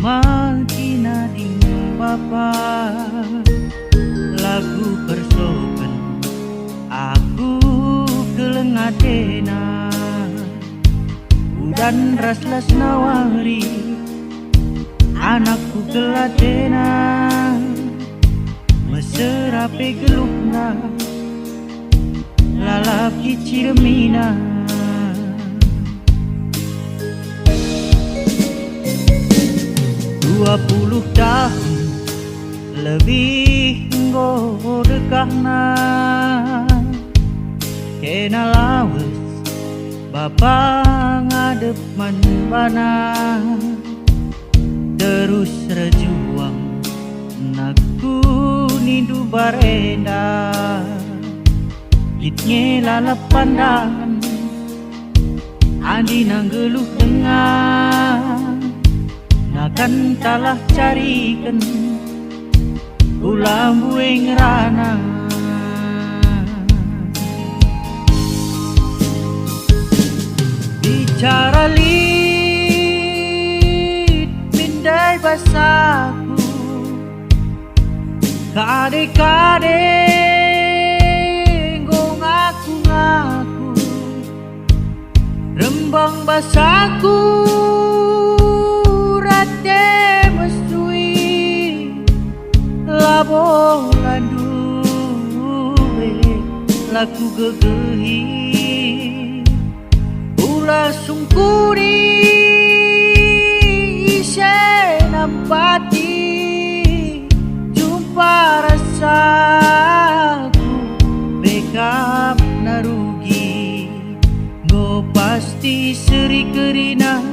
makina ding bapa lagu persopen aku kelengatena udan raslas nawari anakku kelatena meserape gelukna lalaki ciremina 20 tahun lebih nggo dekahna kena lawas bapa ngadep manbana terus rejuang naku nindu barenda litnge lalap pandangan andi nanggeluh dengar nakan talah carikan ulam bueng rana bicara lit mindai basaku kade-kade nggo ngaku-ngaku rembang basaku labo landuwe laku gegehi ulah sungkuri ise nampati jumpa rasaku bekap narugi go pasti seri kerina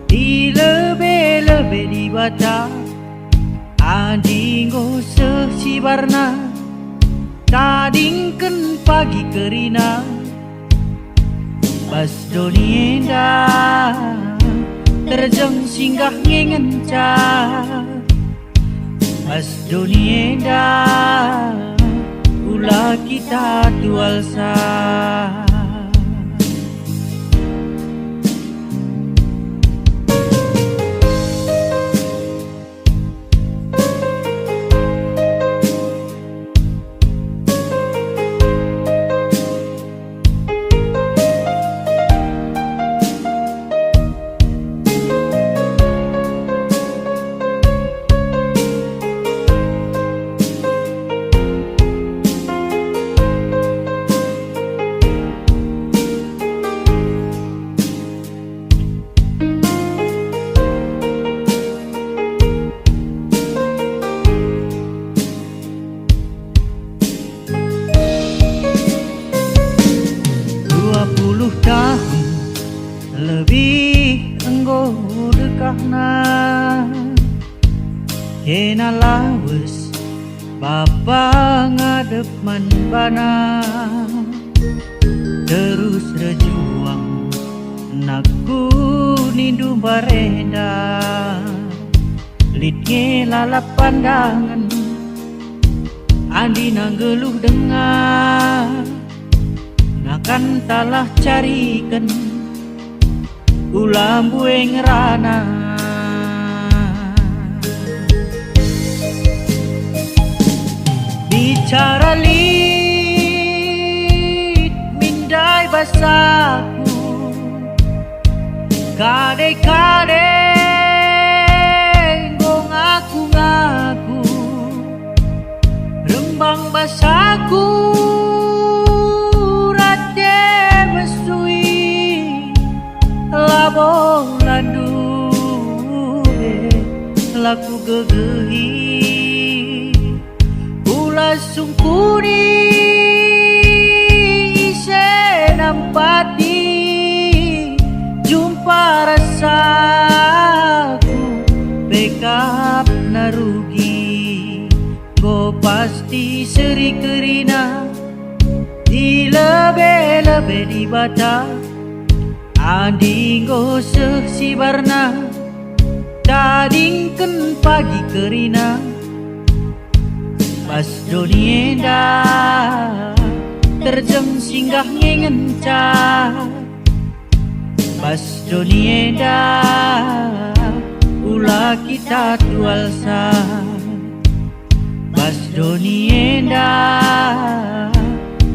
di lebe-lebe di bata adinggo sesibarna tadingken pagi kerina pas donienda terjeng singgah ngenca pas donienda ulah kita dualsa tahun lebih enggo dekahna kena lawas bapa ngadep manbana terus rejuang naku nindu barenda litnge lalap pandangan andi nanggeluh dengar nakan talah carikan ulam bueng rana bicara lit mindai basaku kade-kade nggo ngaku-ngaku rembang basaku labo landuwe laku gegehi ulah sungkuri ise nampati jumpa rasaku bekap narugi go pasti seri kerina di lebe-lebe di bata adinggo sesibarna tadingken pagi kerina pas donienda terjeng singgah ngenca pas donienda ulah Ulah kita tualsa Pas doni enda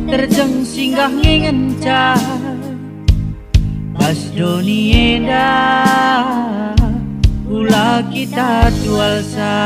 Terjeng singgah ngenca Pas doni enda Ulah kita tualsa